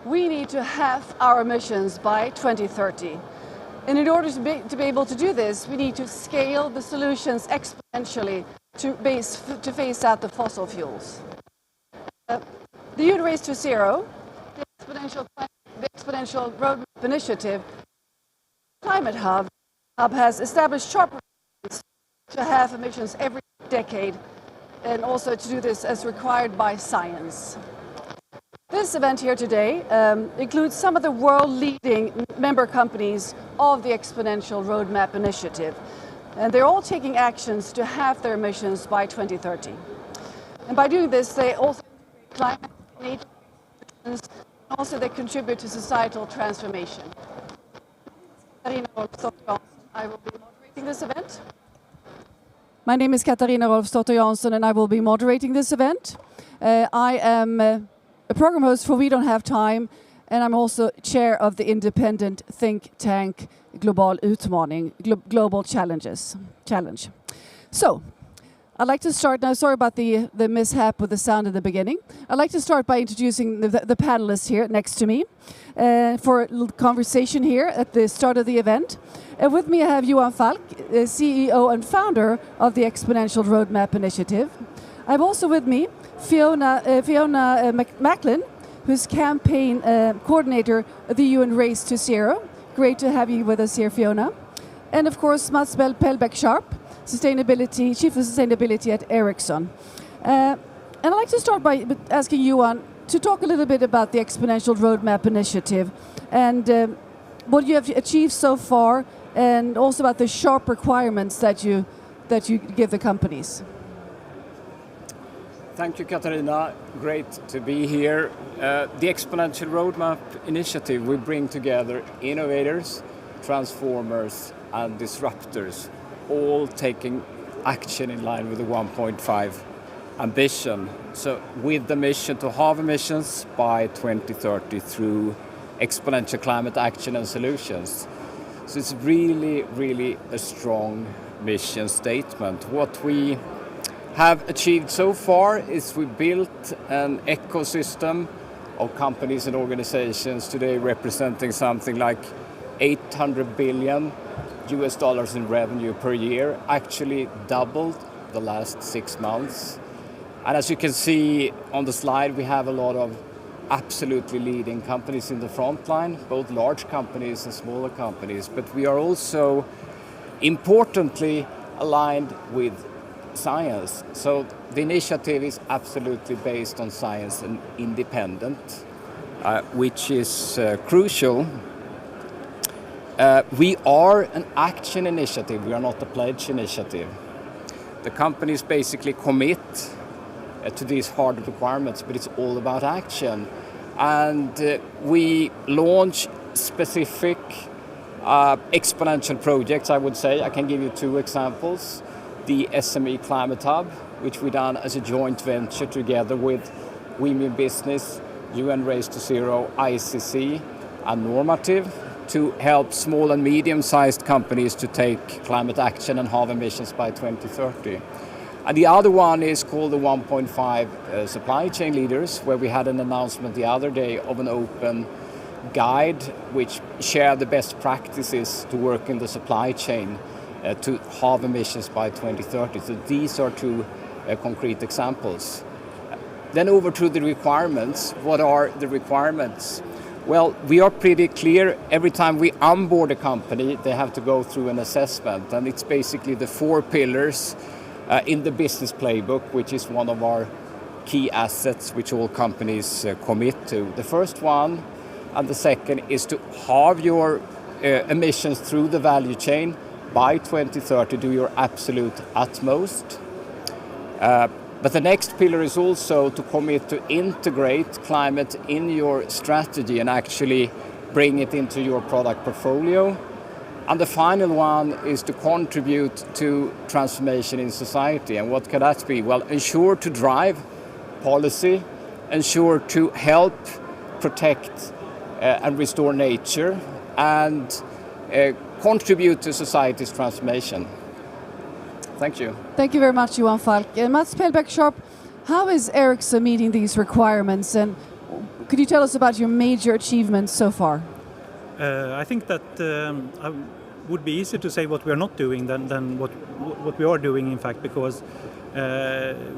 we need to halve our emissions by 2030. And in order to be able to do this, we need to scale the solutions exponentially to phase out the fossil fuels. The UN Race to Zero, the Exponential Roadmap Initiative, Climate Hub has established sharp targets to halve emissions every decade, and also to do this as required by science. This event here today includes some of the world-leading member companies of the Exponential Roadmap Initiative. And they're all taking actions to halve their emissions by 2030. And by doing this, they also climate change, and also they contribute to societal transformation. Katarina Rolfsdotter Jansson, I will be moderating this event. My name is Katarina Rolfsdotter Jansson, and I will be moderating this event. I am a program host for We Don't Have Time, and I'm also chair of the independent think tank Global Utmaning, Global Challenge. So, I'd like to start now. Sorry about the mishap with the sound in the beginning. I'd like to start by introducing the panelists here next to me for a little conversation here at the start of the event. With me I have Johan Falk, CEO and founder of the Exponential Roadmap Initiative. I have also with me Fiona Macklin, who's campaign coordinator of the UN Race to Zero. Great to have you with us here, Fiona. And of course, Mats Pelbeck-Sharp, Chief of Sustainability at Ericsson. And I'd like to start by asking Johan to talk a little bit about the Exponential Roadmap Initiative and what you have achieved so far, and also about the sharp requirements that you give the companies. Thank you, Katarina. Great to be here. The Exponential Roadmap Initiative will bring together innovators, transformers, and disruptors, all taking action in line with the 1.5 ambition. So with the mission to halve emissions by 2030 through exponential climate action and solutions. So it's really, really a strong mission statement. What we have achieved so far is we built an ecosystem of companies and organizations today representing something like $800 billion in revenue per year, actually doubled the last 6 months. And as you can see on the slide, we have a lot of absolutely leading companies in the front line, both large companies and smaller companies, but we are also importantly aligned with science. So the initiative is absolutely based on science and independent, which is crucial. We are an action initiative, we are not a pledge initiative. The companies basically commit to these hard requirements, but it's all about action. And we launch specific exponential projects, I would say. I can give you 2 examples. The SME Climate Hub, which we done as a joint venture together with Women Business, UN Race to Zero, ICC, and Normative, to help small and medium-sized companies to take climate action and halve emissions by 2030. And the other one is called the 1.5 Supply Chain Leaders, where we had an announcement the other day of an open guide which share the best practices to work in the supply chain to halve emissions by 2030. So these are 2 concrete examples. Then over to the requirements. What are the requirements? Well, we are pretty clear. Every time we onboard a company, they have to go through an assessment, and it's basically the 4 pillars in the business playbook, which is one of our key assets which all companies commit to. The first one and the second is to halve your emissions through the value chain by 2030, do your absolute utmost. But the next pillar is also to commit to integrate climate in your strategy and actually bring it into your product portfolio. And the final one is to contribute to transformation in society. And what can that be? Well, ensure to drive policy, ensure to help protect and restore nature, and contribute to society's transformation. Thank you. Thank you very much, Johan Falk. Mats Pelbeck-Sharp, how is Ericsson meeting these requirements? And Could you tell us about your major achievements so far? I think that would be easier to say what we are not doing than what we are doing, in fact, because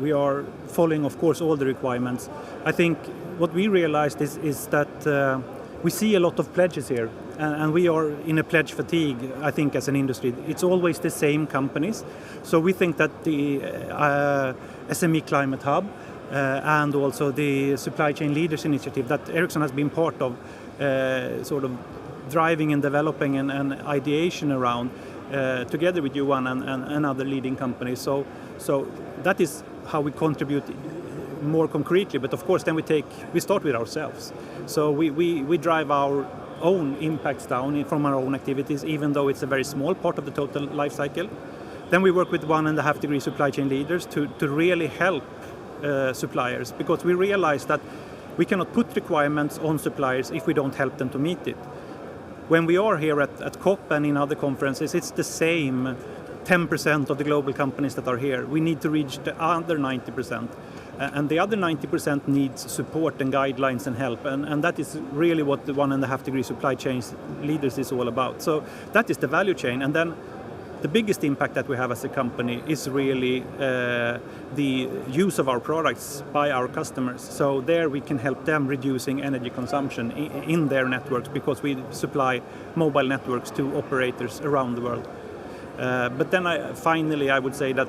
we are following, of course, all the requirements. I think what we realized is that we see a lot of pledges here, and we are in a pledge fatigue, I think, as an industry. It's always the same companies. So we think that the SME Climate Hub and also the Supply Chain Leaders Initiative that Ericsson has been part of, sort of driving and developing and ideation around, together with Johan and other leading companies. So that is how we contribute more concretely. But of course, then we start with ourselves. So we drive our own impacts down from our own activities, even though it's a very small part of the total life cycle. Then we work with 1.5 degree supply chain leaders to really help suppliers, because we realize that we cannot put requirements on suppliers if we don't help them to meet it. When we are here at COP and in other conferences, it's the same 10% of the global companies that are here. We need to reach the other 90%. And the other 90% needs support and guidelines and help. And that is really what the 1.5 degree supply chain leaders is all about. So that is the value chain. And then the biggest impact that we have as a company is really the use of our products by our customers. So there we can help them reducing energy consumption in their networks, because we supply mobile networks to operators around the world. But then finally I would say that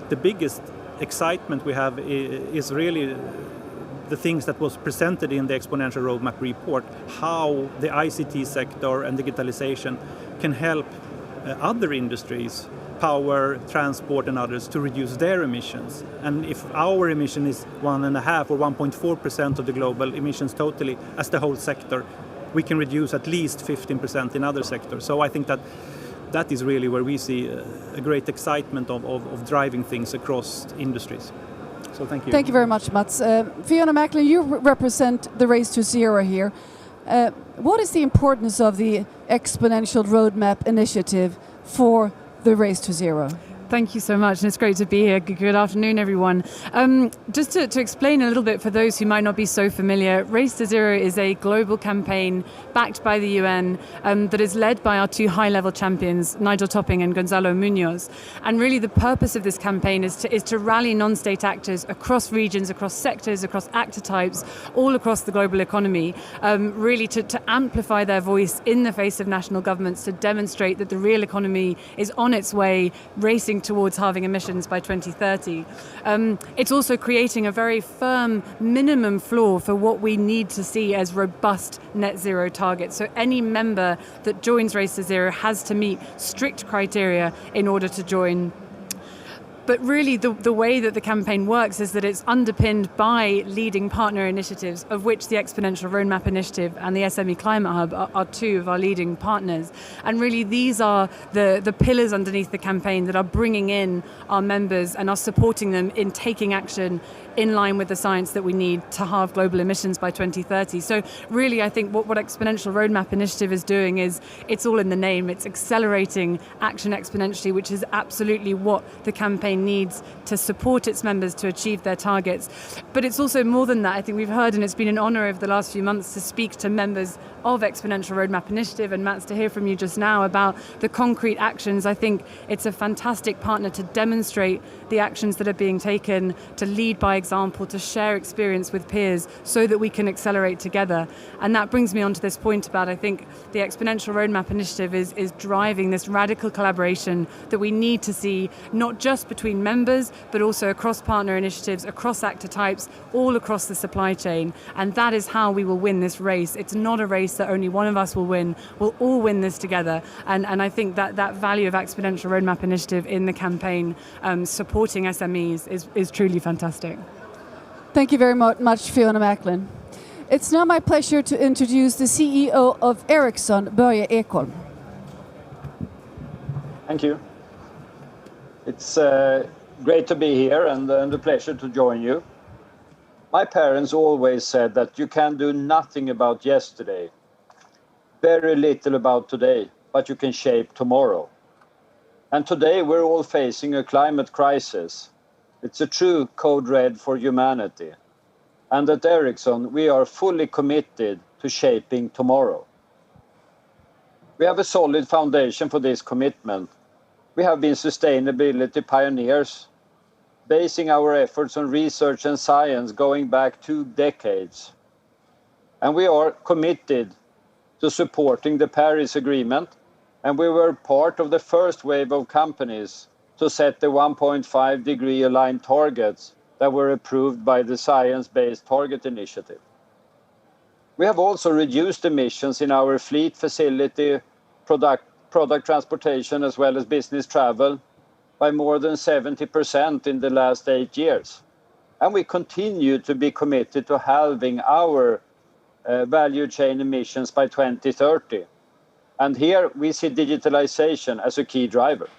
the biggest excitement we have is really the things that was presented in the Exponential Roadmap report, how the ICT sector and digitalization can help other industries, power, transport and others, to reduce their emissions. And if our emission is 1.5 or 1.4% of the global emissions totally as the whole sector, we can reduce at least 15% in other sectors. So I think that is really where we see a great excitement of driving things across industries. So thank you. Thank you very much, Mats. Fiona Macklin, you represent the Race to Zero here. What is the importance of the Exponential Roadmap Initiative for the Race to Zero? Thank you so much, and it's great to be here. Good afternoon, everyone. Just to explain a little bit for those who might not be so familiar, Race to Zero is a global campaign backed by the UN that is led by our two high-level champions, Nigel Topping and Gonzalo Munoz. And really the purpose of this campaign is to rally non-state actors across regions, across sectors, across actor types, all across the global economy, really to amplify their voice in the face of national governments, to demonstrate that the real economy is on its way, racing towards halving emissions by 2030. It's also creating a very firm minimum floor for what we need to see as robust net zero targets. So any member that joins Race to Zero has to meet strict criteria in order to join. But really the way that the campaign works is that it's underpinned by leading partner initiatives, of which the Exponential Roadmap Initiative and the SME Climate Hub are two of our leading partners. And really these are the pillars underneath the campaign that are bringing in our members and are supporting them in taking action in line with the science that we need to halve global emissions by 2030. So really I think what Exponential Roadmap Initiative is doing is, it's all in the name, it's accelerating action exponentially, which is absolutely what the campaign needs to support its members to achieve their targets. But it's also more than that. I think we've heard, and it's been an honour over the last few months to speak to members of Exponential Roadmap Initiative, and Mats, to hear from you just now about the concrete actions. I think it's a fantastic partner to demonstrate the actions that are being taken, to lead by example, to share experience with peers so that we can accelerate together. And that brings me on to this point about, I think, the Exponential Roadmap Initiative is driving this radical collaboration that we need to see, not just between members, but also across partner initiatives, across actor types, all across the supply chain. And that is how we will win this race. It's not a race that only one of us will win. We'll all win this together. And I think that value of Exponential Roadmap Initiative in the campaign, supporting SMEs, is truly fantastic. Thank you very much, Fiona Macklin. It's now my pleasure to introduce the CEO of Ericsson, Börje Ekholm. Thank you. It's great to be here and a pleasure to join you. My parents always said that you can do nothing about yesterday, very little about today, but you can shape tomorrow. And today we're all facing a climate crisis. It's a true code red for humanity. And at Ericsson, we are fully committed to shaping tomorrow. We have a solid foundation for this commitment. We have been sustainability pioneers, basing our efforts on research and science going back 2 decades. And we are committed to supporting the Paris Agreement, and we were part of the first wave of companies to set the 1.5 degree aligned targets that were approved by the Science Based Targets initiative. We have also reduced emissions in our fleet, facility, product transportation, as well as business travel by more than 70% in the last 8 years. And we continue to be committed to halving our value chain emissions by 2030. And here we see digitalization as a key driver.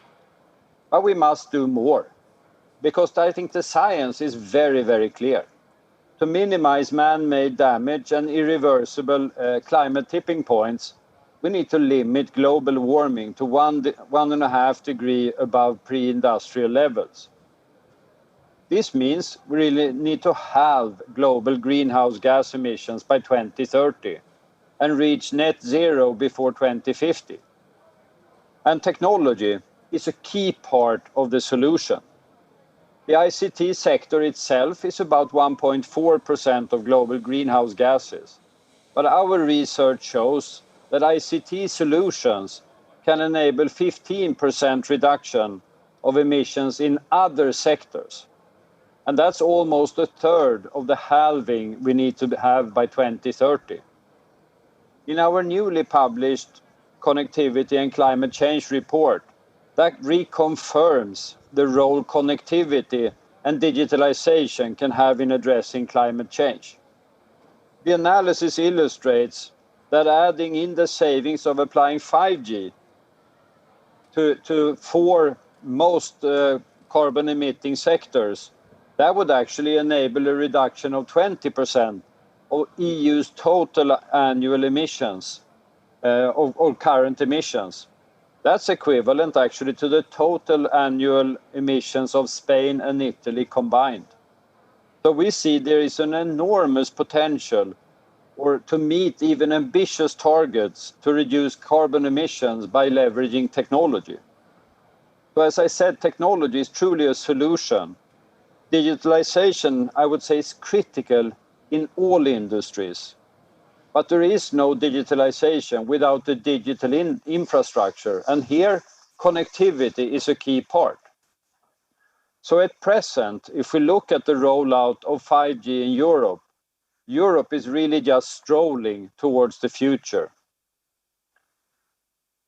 But we must do more, because I think the science is very, very clear. To minimize man-made damage and irreversible climate tipping points, we need to limit global warming to 1.5 degrees above pre-industrial levels. This means we really need to halve global greenhouse gas emissions by 2030 and reach net zero before 2050. And technology is a key part of the solution. The ICT sector itself is about 1.4% of global greenhouse gases. But our research shows that ICT solutions can enable 15% reduction of emissions in other sectors. And that's almost a third of the halving we need to have by 2030. In our newly published Connectivity and Climate Change report, that reconfirms the role connectivity and digitalization can have in addressing climate change. The analysis illustrates that adding in the savings of applying 5G to 4 most carbon-emitting sectors, that would actually enable a reduction of 20% of EU's total annual emissions, or current emissions. That's equivalent actually to the total annual emissions of Spain and Italy combined. So we see there is an enormous potential to meet even ambitious targets to reduce carbon emissions by leveraging technology. So as I said, technology is truly a solution. Digitalization, I would say, is critical in all industries. But there is no digitalization without the digital infrastructure. And here, connectivity is a key part. So at present, if we look at the rollout of 5G in Europe, Europe is really just strolling towards the future.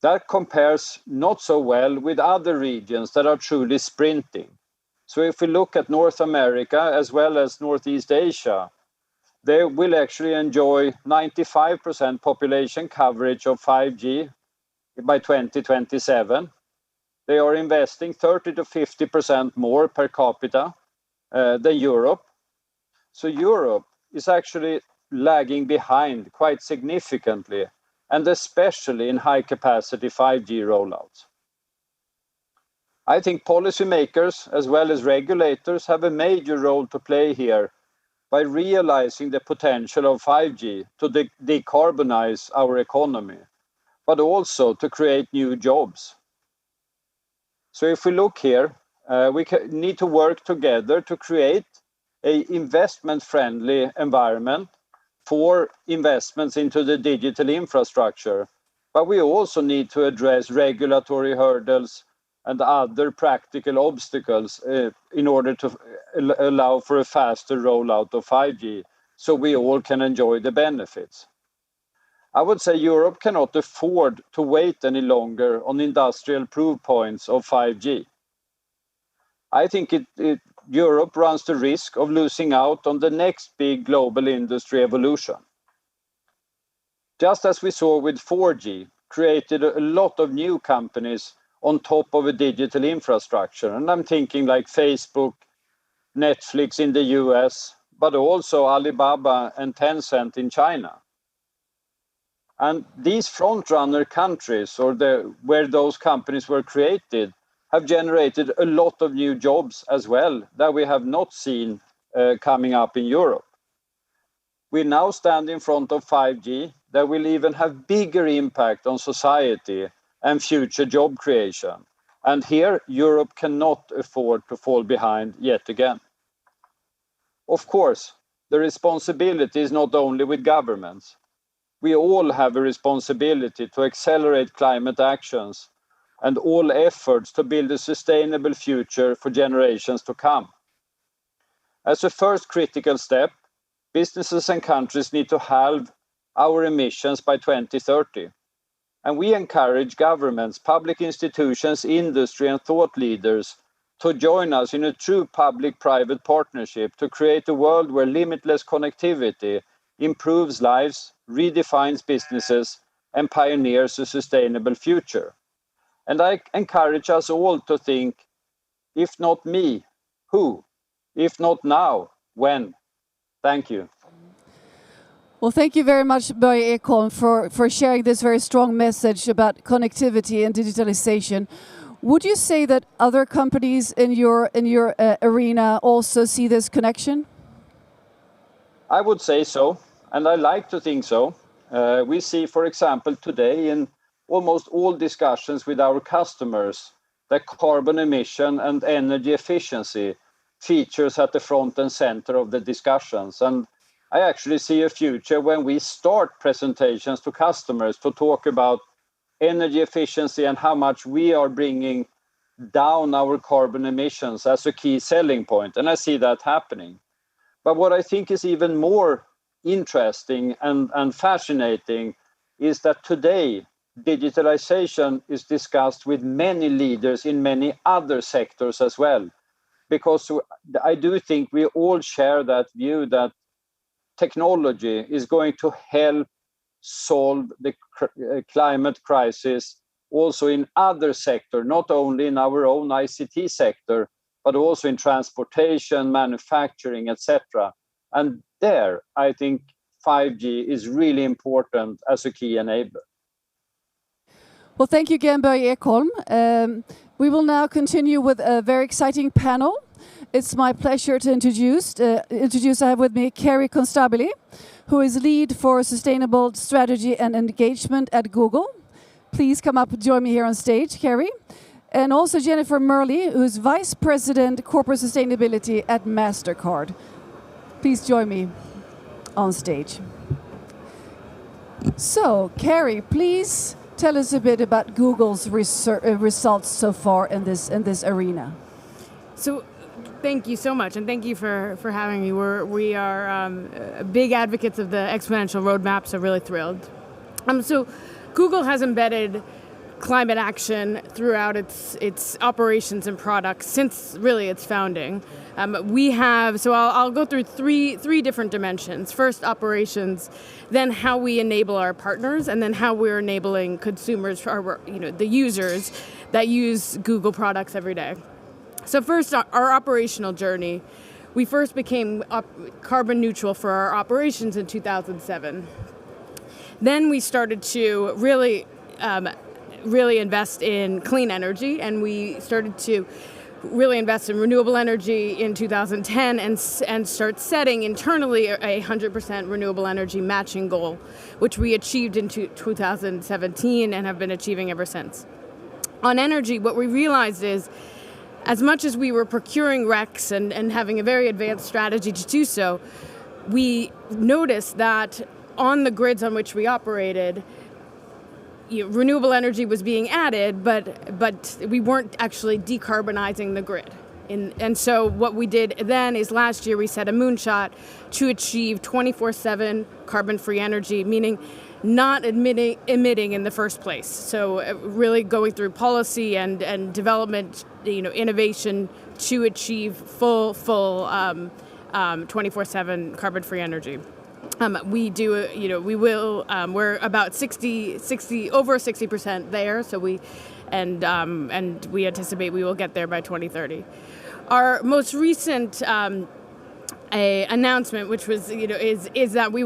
That compares not so well with other regions that are truly sprinting. So if we look at North America as well as Northeast Asia, they will actually enjoy 95% population coverage of 5G by 2027. They are investing 30 to 50% more per capita than Europe. So Europe is actually lagging behind quite significantly, and especially in high-capacity 5G rollouts. I think policymakers as well as regulators have a major role to play here by realizing the potential of 5G to decarbonize our economy, but also to create new jobs. So if we look here, we need to work together to create an investment-friendly environment for investments into the digital infrastructure. But we also need to address regulatory hurdles and other practical obstacles in order to allow for a faster rollout of 5G so we all can enjoy the benefits. I would say Europe cannot afford to wait any longer on industrial proof points of 5G. I think Europe runs the risk of losing out on the next big global industry evolution. Just as we saw with 4G, created a lot of new companies on top of a digital infrastructure. And I'm thinking like Facebook, Netflix in the US, but also Alibaba and Tencent in China. And these front-runner countries, or where those companies were created, have generated a lot of new jobs as well that we have not seen coming up in Europe. We now stand in front of 5G that will even have bigger impact on society and future job creation. And here, Europe cannot afford to fall behind yet again. Of course, the responsibility is not only with governments. We all have a responsibility to accelerate climate actions and all efforts to build a sustainable future for generations to come. As a first critical step, businesses and countries need to halve our emissions by 2030. And we encourage governments, public institutions, industry and thought leaders to join us in a true public-private partnership to create a world where limitless connectivity improves lives, redefines businesses, and pioneers a sustainable future. And I encourage us all to think, if not me, who? If not now, when? Thank you. Well, thank you very much, Börje Ekholm, for sharing this very strong message about connectivity and digitalization. Would you say that other companies in your arena also see this connection? I would say so, and I like to think so. We see, for example, today in almost all discussions with our customers that carbon emission and energy efficiency features at the front and center of the discussions. And I actually see a future when we start presentations to customers to talk about energy efficiency and how much we are bringing down our carbon emissions as a key selling point. And I see that happening. But what I think is even more interesting and fascinating is that today digitalization is discussed with many leaders in many other sectors as well. Because I do think we all share that view that technology is going to help solve the climate crisis also in other sectors, not only in our own ICT sector, but also in transportation, manufacturing, etc. And there, I think 5G is really important as a key enabler. Well, thank you again, Börje Ekholm. We will now continue with a very exciting panel. It's my pleasure to introduce I have with me Kerry Constabile, who is lead for sustainable strategy and engagement at Google. Please come up and join me here on stage, Kerry. And also Jennifer Murley, who is Vice President Corporate Sustainability at MasterCard. Please join me on stage. So, Kerry, please tell us a bit about Google's results so far in this arena. So, thank you so much, and thank you for having me. We are big advocates of the Exponential Roadmap, so really thrilled. So, Google has embedded climate action throughout its operations and products since really its founding. I'll go through three different dimensions. First, operations, then how we enable our partners, and then how we're enabling consumers, or the users that use Google products every day. So first, our operational journey. We first became carbon neutral for our operations in 2007. Then we started to really invest in clean energy, and we started to really invest in renewable energy in 2010 and start setting internally a 100% renewable energy matching goal, which we achieved in 2017 and have been achieving ever since. On energy, what we realized is, as much as we were procuring RECs and having a very advanced strategy to do so, we noticed that on the grids on which we operated, renewable energy was being added, but we weren't actually decarbonizing the grid. And so what we did then is last year we set a moonshot to achieve 24/7 carbon-free energy, meaning not emitting in the first place. So really going through policy and development, innovation to achieve full 24/7 carbon-free energy. We're about 60 over 60% there. So we anticipate we will get there by 2030. Our most recent a announcement, which was, is that we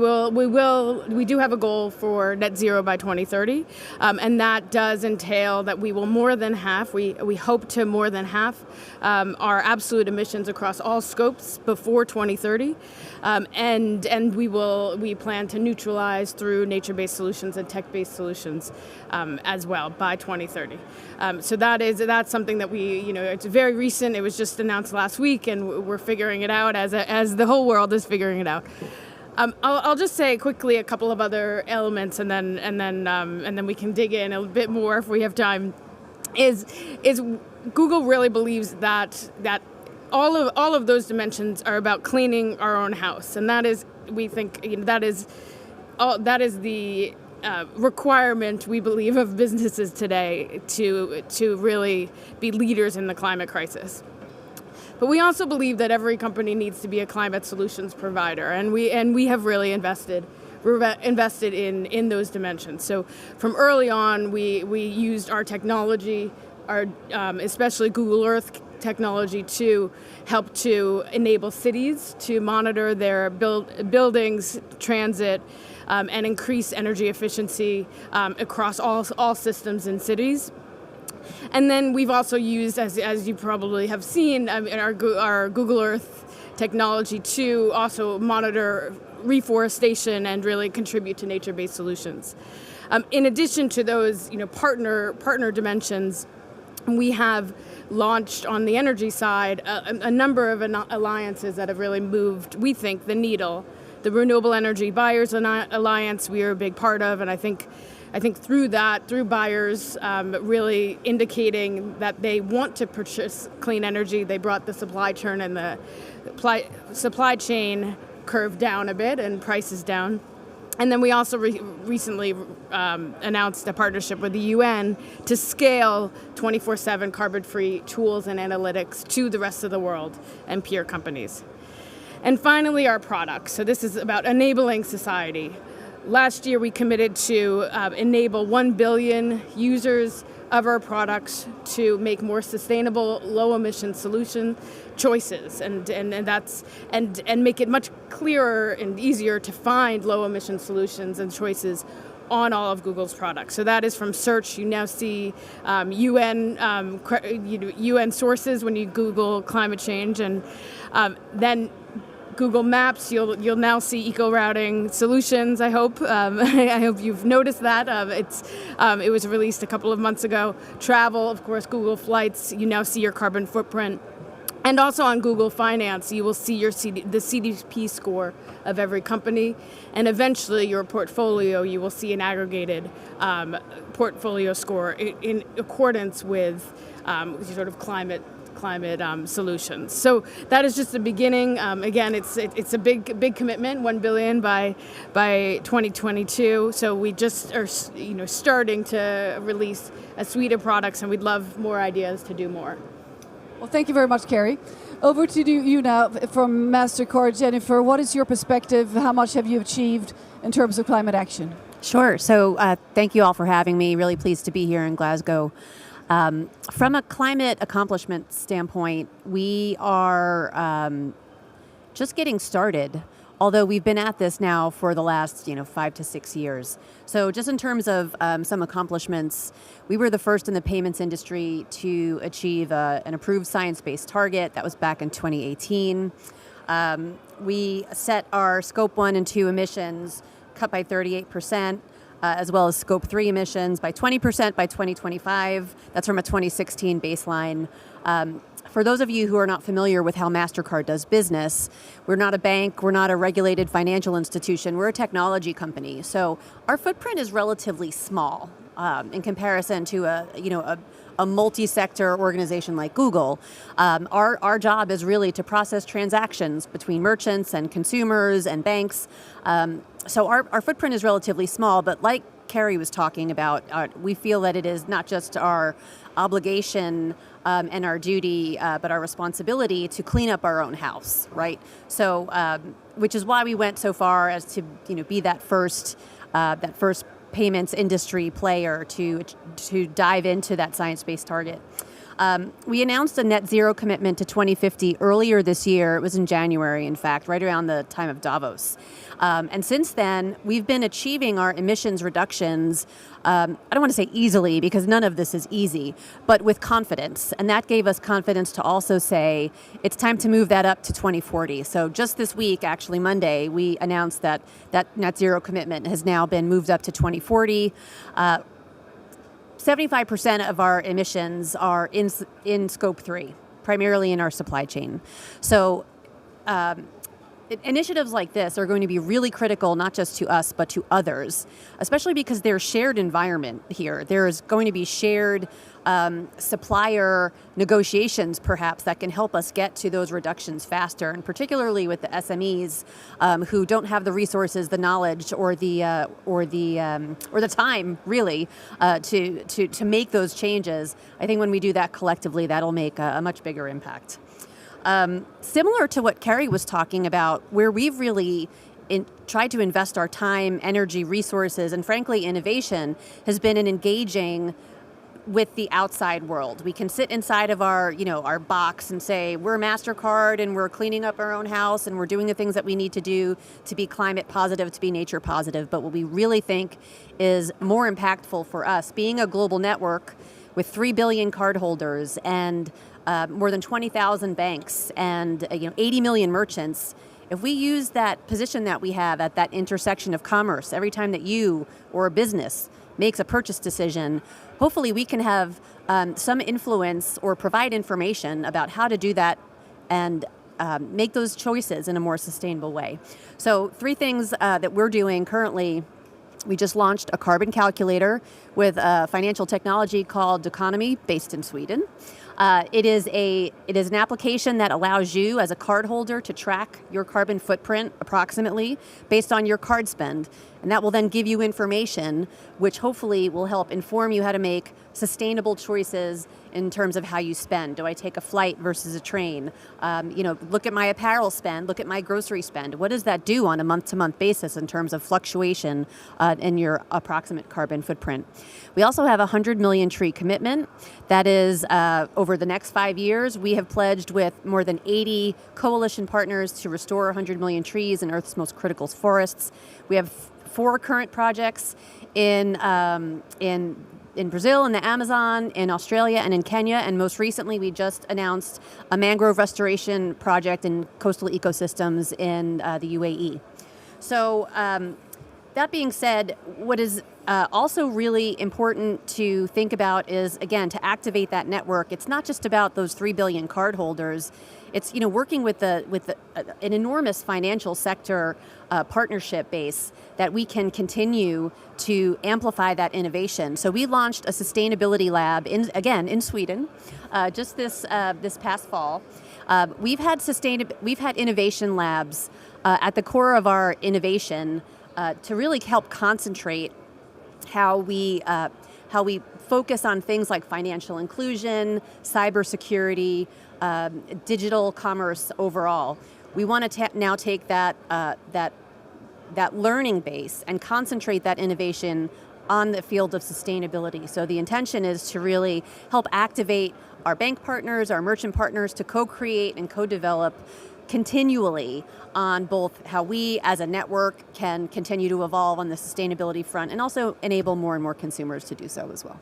do have a goal for net zero by 2030, and that does entail that we will more than half. We hope to more than half our absolute emissions across all scopes before 2030, and we plan to neutralize through nature-based solutions and tech-based solutions as well by 2030. So that's something that it's very recent. It was just announced last week, and we're figuring it out as the whole world is figuring it out. I'll just say quickly a couple of other elements, and then we can dig in a bit more if we have time. Is Google really believes that all of those dimensions are about cleaning our own house, and that is, we think, that is the requirement, we believe, of businesses today to really be leaders in the climate crisis. But we also believe that every company needs to be a climate solutions provider, and we have really invested in those dimensions. So from early on, we used our technology, especially Google Earth technology, to help to enable cities to monitor their buildings, transit, and increase energy efficiency across all systems in cities. And then we've also used, as you probably have seen, our Google Earth technology to also monitor reforestation and really contribute to nature-based solutions. In addition to those, partner dimensions, we have launched on the energy side a number of alliances that have really moved, we think, the needle. The Renewable Energy Buyers Alliance we are a big part of, and I think through buyers really indicating that they want to purchase clean energy, they brought the supply chain and the supply chain curve down a bit and prices down. And then we also recently announced a partnership with the UN to scale 24/7 carbon-free tools and analytics to the rest of the world and peer companies. And finally, our products. So this is about enabling society. Last year, we committed to enable 1 billion users of our products to make more sustainable, low-emission solution choices, and make it much clearer and easier to find low-emission solutions and choices on all of Google's products. So that is from search. You now see UN sources when you Google climate change, and then Google Maps, you'll now see eco-routing solutions, I hope. I hope you've noticed that. It was released a couple of months ago. Travel, of course, Google Flights, you now see your carbon footprint. And also on Google Finance, you will see the CDP score of every company. And eventually your portfolio, you will see an aggregated portfolio score in accordance with sort of climate solutions. So that is just the beginning. Again, it's a big commitment, 1 billion by 2022. So we just are starting to release a suite of products, and we'd love more ideas to do more. Well, thank you very much, Kerry. Over to you now from MasterCard. Jennifer, what is your perspective? How much have you achieved in terms of climate action? Sure. So thank you all for having me. Really pleased to be here in Glasgow. From a climate accomplishment standpoint, we are just getting started, although we've been at this now for the last 5 to 6 years. So just in terms of some accomplishments, we were the first in the payments industry to achieve an approved science-based target. That was back in 2018. We set our Scope 1 and 2 emissions cut by 38%. As well as Scope 3 emissions by 20% by 2025. That's from a 2016 baseline. For those of you who are not familiar with how MasterCard does business, we're not a bank, we're not a regulated financial institution, we're a technology company. So our footprint is relatively small in comparison to a multi-sector organization like Google. Our job is really to process transactions between merchants and consumers and banks. So our footprint is relatively small, but like Kerry was talking about, we feel that it is not just our obligation and our duty, but our responsibility to clean up our own house, right? So, which is why we went so far as to be that first payments industry player to dive into that science-based target. We announced a net zero commitment to 2050 earlier this year. It was in January, in fact, right around the time of Davos. And since then, we've been achieving our emissions reductions, I don't want to say easily, because none of this is easy, but with confidence. And that gave us confidence to also say, it's time to move that up to 2040. So just this week, actually Monday, we announced that that net zero commitment has now been moved up to 2040. 75% of our emissions are in scope 3, primarily in our supply chain. So initiatives like this are going to be really critical, not just to us, but to others, especially because there's shared environment here. There is going to be shared supplier negotiations, perhaps, that can help us get to those reductions faster, and particularly with the SMEs who don't have the resources, the knowledge, or the time, really, to make those changes. I think when we do that collectively, that'll make a much bigger impact. Similar to what Kerry was talking about, where we've really tried to invest our time, energy, resources, and frankly innovation, has been in engaging with the outside world. We can sit inside of our box and say, we're MasterCard and we're cleaning up our own house and we're doing the things that we need to do to be climate positive, to be nature positive. But what we really think is more impactful for us, being a global network with 3 billion cardholders and more than 20,000 banks and 80 million merchants, if we use that position that we have at that intersection of commerce, every time that you or a business makes a purchase decision, hopefully we can have some influence or provide information about how to do that and make those choices in a more sustainable way. So 3 things that we're doing currently. We just launched a carbon calculator with a financial technology called Economy, based in Sweden. It is an application that allows you as a cardholder to track your carbon footprint approximately based on your card spend. And that will then give you information which hopefully will help inform you how to make sustainable choices in terms of how you spend. Do I take a flight versus a train? Look at my apparel spend, look at my grocery spend. What does that do on a month-to-month basis in terms of fluctuation in your approximate carbon footprint? We also have a 100 million tree commitment. That is over the next 5 years. We have pledged with more than 80 coalition partners to restore 100 million trees in Earth's most critical forests. We have 4 current projects in Brazil, in the Amazon, in Australia, and in Kenya. And most recently, we just announced a mangrove restoration project in coastal ecosystems in the UAE. So that being said, what is also really important to think about is, again, to activate that network. It's not just about those 3 billion cardholders. It's working with an enormous financial sector partnership base that we can continue to amplify that innovation. So we launched a sustainability lab in Sweden just this past fall. We've had innovation labs at the core of our innovation to really help concentrate how we focus on things like financial inclusion, cybersecurity, digital commerce overall. We want to now take that learning base and concentrate that innovation on the field of sustainability. So the intention is to really help activate our bank partners, our merchant partners, to co-create and co-develop continually on both how we as a network can continue to evolve on the sustainability front and also enable more and more consumers to do so as well.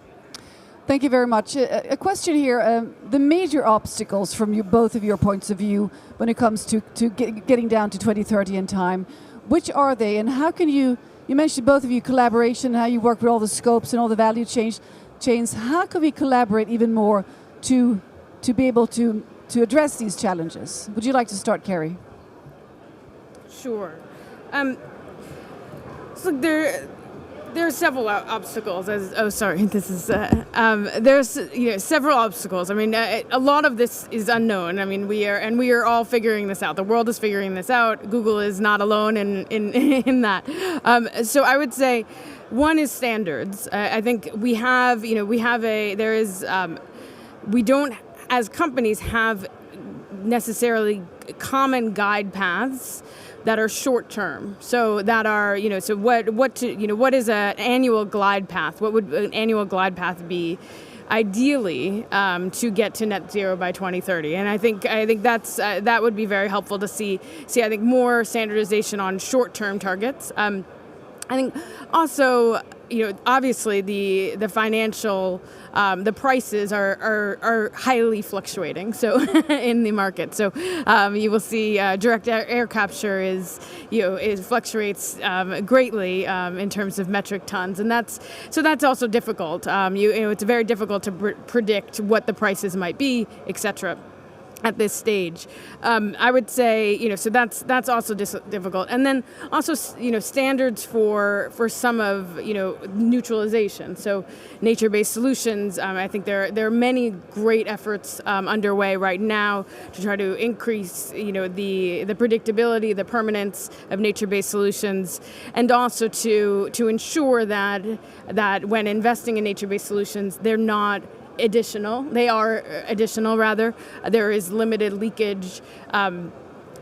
Thank you very much. A question here, the major obstacles from both of your points of view when it comes to getting down to 2030 in time, which are they, and how can you mentioned both of you collaboration, how you work with all the scopes and all the value chains, how can we collaborate even more to be able to address these challenges? Would you like to start, Kerry? Sure. So there are several obstacles. There's several obstacles. I mean, a lot of this is unknown. I mean, we are all figuring this out. The world is figuring this out. Google is not alone in that. So I would say, one is standards. I think we don't as companies have necessarily common guide paths that are short term. So that are, what is an annual glide path? What would an annual glide path be? ideally to get to net zero by 2030. And I think that's that would be very helpful to see I think more standardization on short-term targets. I think also, obviously the financial, the prices are highly fluctuating. So in the market, so you will see direct air capture is fluctuates greatly in terms of metric tons, and that's also difficult. It's very difficult to predict what the prices might be, etc. At this stage, I would say, so that's also difficult. And then also, standards for some of, neutralization. So nature-based solutions, I think there are many great efforts underway right now to try to increase, the predictability, the permanence of nature-based solutions, and also to ensure that when investing in nature-based solutions, they're not additional. They are additional, rather. There is limited leakage.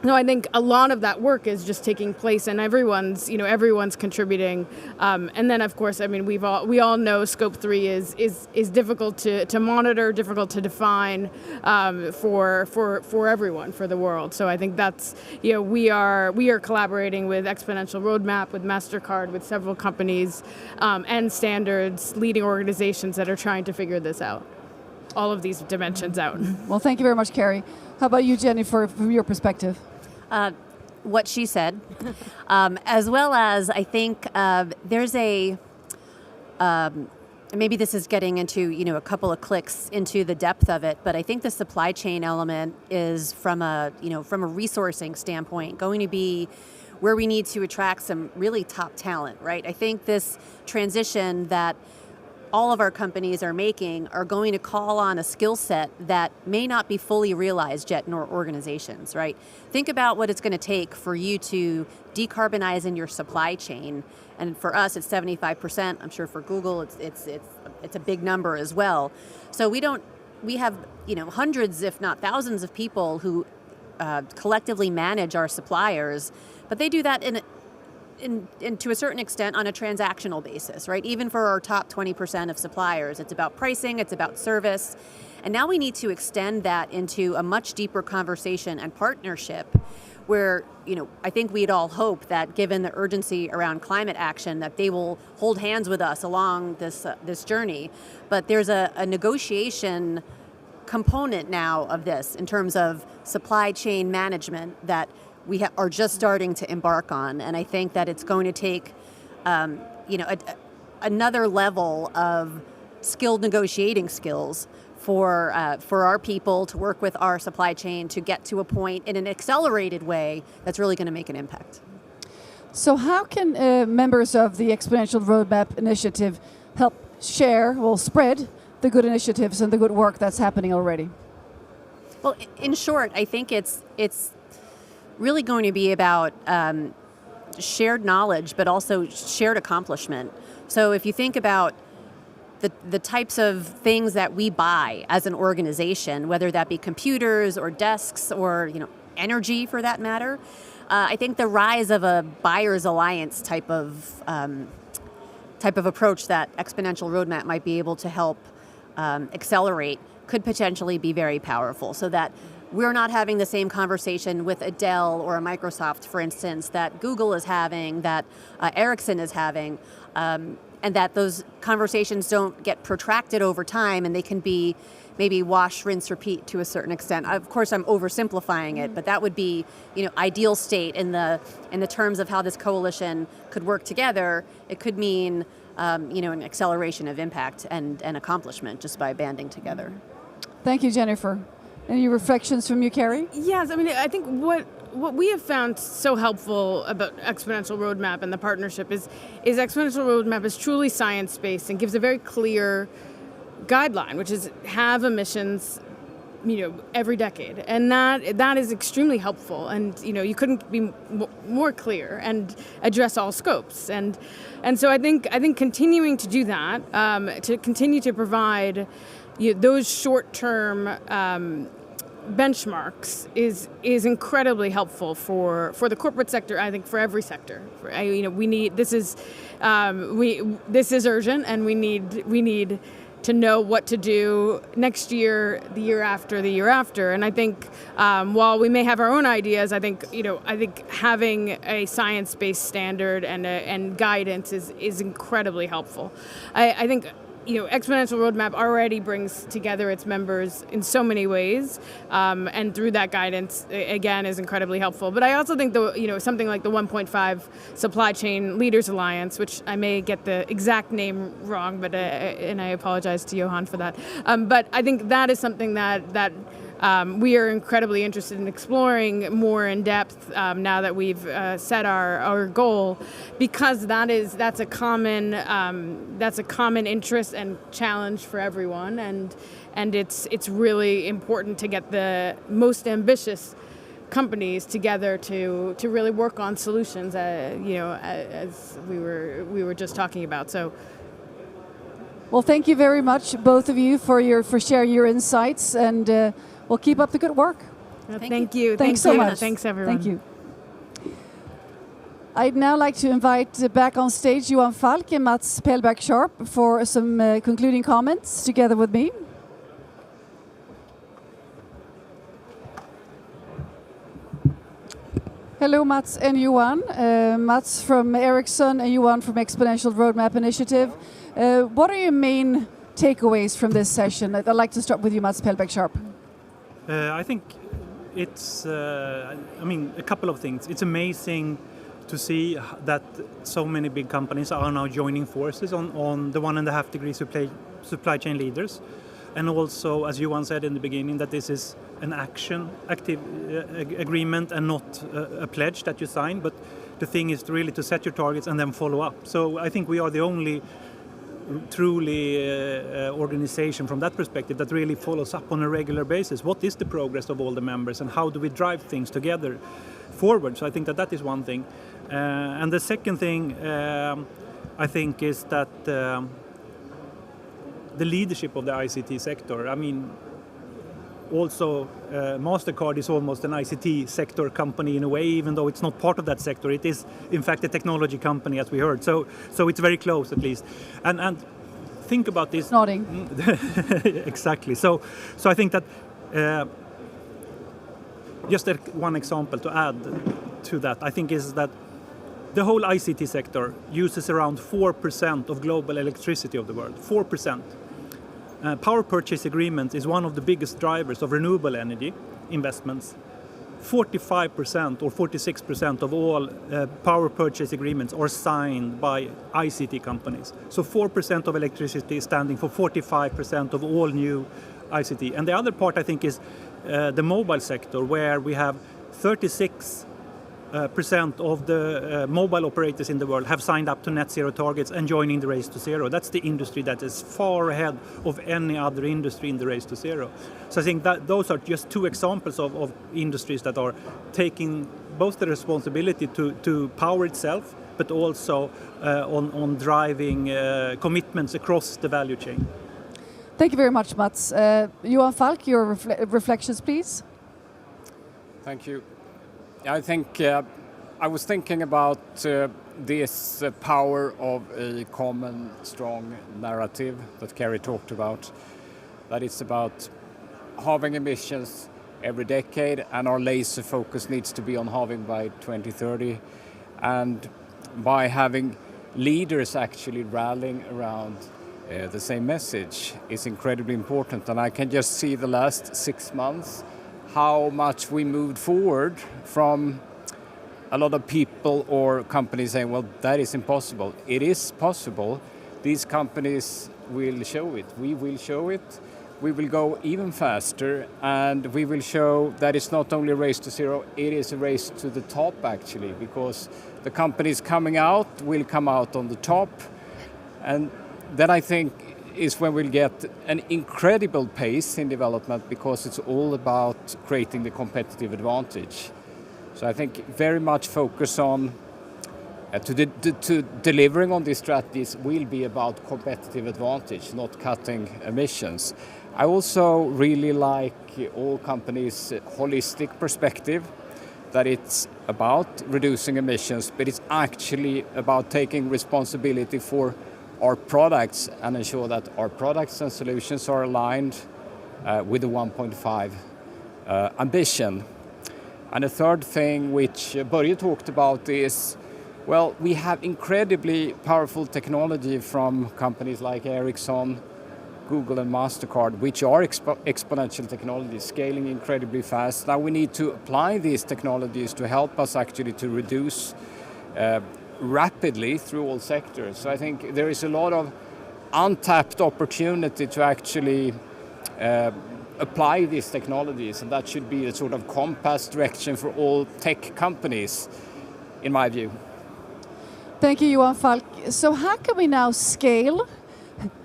No, I think a lot of that work is just taking place, and everyone's contributing. And then, of course, I mean, we all know Scope 3 is difficult to monitor, difficult to define for everyone, for the world. So I think that's we are collaborating with Exponential Roadmap, with MasterCard, with several companies and standards, leading organizations that are trying to figure this out, all of these dimensions out. Well, thank you very much, Kerry. How about you, Jennifer, from your perspective? What she said, as well as I think there's maybe this is getting into a couple of clicks into the depth of it, but I think the supply chain element is from a resourcing standpoint going to be where we need to attract some really top talent, right? I think this transition that all of our companies are making are going to call on a skill set that may not be fully realized yet in our organizations, right? Think about what it's going to take for you to decarbonize in your supply chain. And for us, it's 75%. I'm sure for Google, it's a big number as well. So we have hundreds, if not thousands of people who collectively manage our suppliers, but they do that in to a certain extent on a transactional basis, right? Even for our top 20% of suppliers, it's about pricing, it's about service. And now we need to extend that into a much deeper conversation and partnership where, I think we'd all hope that given the urgency around climate action, that they will hold hands with us along this journey. But there's a negotiation component now of this in terms of supply chain management that we are just starting to embark on, and I think that it's going to take, another level of skilled negotiating skills for our people to work with our supply chain to get to a point in an accelerated way that's really going to make an impact. So, how can members of the Exponential Roadmap Initiative help spread the good initiatives and the good work that's happening already? Well, in short, I think it's really going to be about shared knowledge, but also shared accomplishment. So if you think about the types of things that we buy as an organization, whether that be computers or desks or energy for that matter, I think the rise of a buyer's alliance type of approach that Exponential Roadmap might be able to help accelerate could potentially be very powerful, so that we're not having the same conversation with a Dell or a Microsoft, for instance, that Google is having, that Ericsson is having, and that those conversations don't get protracted over time and they can be maybe wash, rinse, repeat to a certain extent. Of course, I'm oversimplifying it, but that would be, ideal state in the terms of how this coalition could work together. It could mean, an acceleration of impact and accomplishment just by banding together. Thank you, Jennifer. Any reflections from you, Kerry? Yes, I mean, I think what we have found so helpful about Exponential Roadmap and the partnership is Exponential Roadmap is truly science-based and gives a very clear guideline, which is halve emissions, every decade, and that is extremely helpful. And you couldn't be more clear and address all scopes. And so I think continuing to do that, to continue to provide those short-term benchmarks is incredibly helpful for the corporate sector. I think for every sector, we need this is urgent, and we need to know what to do next year, the year after, the year after. And I think while we may have our own ideas, I think having a science-based standard and guidance is incredibly helpful. I think Exponential Roadmap already brings together its members in so many ways, and through that guidance, again, is incredibly helpful. But I also think something like the 1.5 Supply Chain Leaders Alliance, which I may get the exact name wrong, but and I apologize to Johan for that. But I think that is something that we are incredibly interested in exploring more in depth now that we've set our goal, because that's a common interest and challenge for everyone, and it's really important to get the most ambitious companies together to really work on solutions, as we were just talking about. So. Well, thank you very much, both of you, for sharing your insights, and we'll keep up the good work. Thank you. Thanks so much. Thanks, everyone. Thank you. I'd now like to invite back on stage Johan Falk and Mats Pellback-Sharp for some concluding comments together with me. Hello, Mats and Johan. Mats from Ericsson and Johan from Exponential Roadmap Initiative. What are your main takeaways from this session? I'd like to start with you, Mats Pellback-Sharp. I think it's, a couple of things. It's amazing to see that so many big companies are now joining forces on the 1.5 degree supply chain leaders. And also, as Johan said in the beginning, that this is an active agreement and not a pledge that you sign. But the thing is really to set your targets and then follow up. So I think we are the only truly organization from that perspective that really follows up on a regular basis. What is the progress of all the members and how do we drive things together forward? So I think that is one thing. And the second thing I think is that the leadership of the ICT sector. I mean, also MasterCard is almost an ICT sector company in a way, even though it's not part of that sector. It is, in fact, a technology company, as we heard. So it's very close, at least. And think about this. Nodding. Exactly. So I think that just one example to add to that, I think, is that the whole ICT sector uses around 4% of global electricity of the world. 4%. Power purchase agreement is one of the biggest drivers of renewable energy investments. 45% or 46% of all power purchase agreements are signed by ICT companies. So 4% of electricity is standing for 45% of all new ICT. And the other part, I think, is the mobile sector, where we have 36% of the mobile operators in the world have signed up to net zero targets and joining the race to zero. That's the industry that is far ahead of any other industry in the race to zero. So I think that those are just two examples of industries that are taking both the responsibility to power itself, but also on driving commitments across the value chain. Thank you very much, Mats. Johan Falk, your reflections, please. Thank you. I think I was thinking about this power of a common, strong narrative that Kerry talked about. That it's about halving emissions every decade, and our laser focus needs to be on halving by 2030. And by having leaders actually rallying around the same message is incredibly important. And I can just see the last 6 months how much we moved forward from a lot of people or companies saying, well, that is impossible. It is possible. These companies will show it. We will show it. We will go even faster, and we will show that it's not only a race to zero, it is a race to the top, actually, because the companies coming out will come out on the top. And then I think is when we'll get an incredible pace in development, because it's all about creating the competitive advantage. So I think very much focus on to delivering on these strategies will be about competitive advantage, not cutting emissions. I also really like all companies' holistic perspective, that it's about reducing emissions, but it's actually about taking responsibility for our products and ensure that our products and solutions are aligned with the 1.5 ambition. And the third thing which Börje talked about is, well, we have incredibly powerful technology from companies like Ericsson, Google and MasterCard, which are exponential technologies, scaling incredibly fast. Now we need to apply these technologies to help us actually to reduce rapidly through all sectors. So I think there is a lot of untapped opportunity to actually apply these technologies, and that should be a sort of compass direction for all tech companies, in my view. Thank you, Johan Falk. So how can we now scale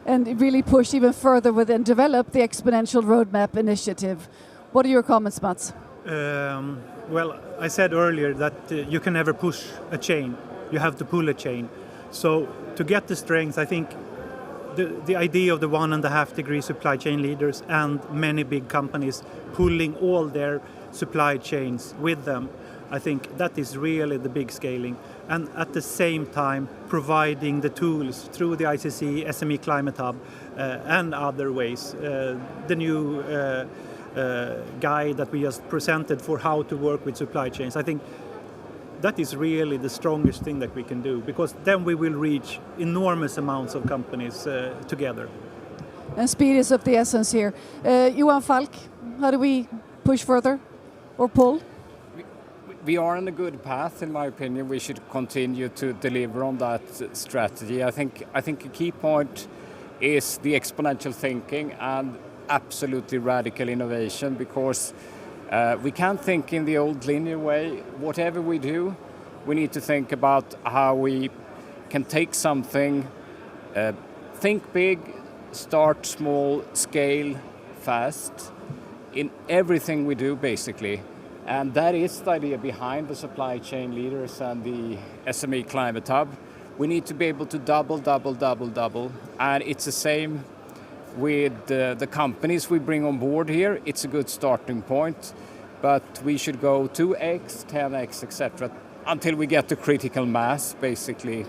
and really push even further within develop the Exponential Roadmap Initiative? What are your comments, Mats? Well, I said earlier that you can never push a chain. You have to pull a chain. So to get the strength, I think the idea of the 1.5 degree supply chain leaders and many big companies pulling all their supply chains with them, I think that is really the big scaling. And at the same time providing the tools through the ICC, SME Climate Hub and other ways. The new guide that we just presented for how to work with supply chains. I think that is really the strongest thing that we can do, because then we will reach enormous amounts of companies together. And speed is of the essence here. Johan Falk, how do we push further or pull? We are on a good path, in my opinion. We should continue to deliver on that strategy. I think a key point is the exponential thinking and absolutely radical innovation, because we can't think in the old linear way. Whatever we do, we need to think about how we can take something, think big, start small, scale fast in everything we do, basically. And that is the idea behind the supply chain leaders and the SME Climate Hub. We need to be able to double. And it's the same with the companies we bring on board here. It's a good starting point, but we should go 2x, 10x, etc. until we get to critical mass, basically,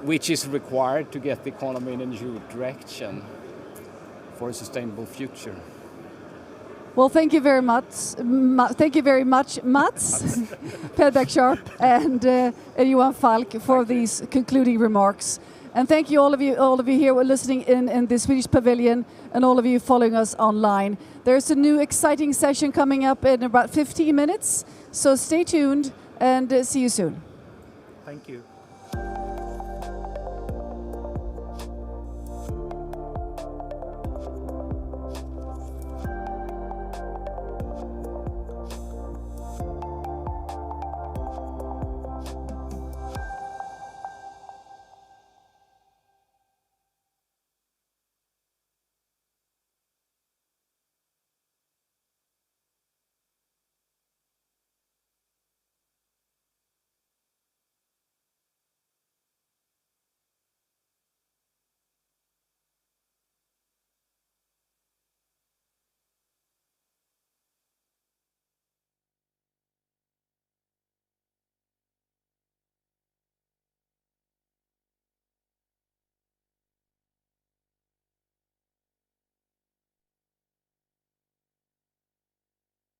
which is required to get the economy in a new direction for a sustainable future. Well, thank you very much. Thank you very much, Mats Pedback-Sharp and Johan Falk for these concluding remarks. And thank you all of you here who are listening in the Swedish Pavilion, and all of you following us online. There's a new exciting session coming up in about 15 minutes, so stay tuned and see you soon. Thank you.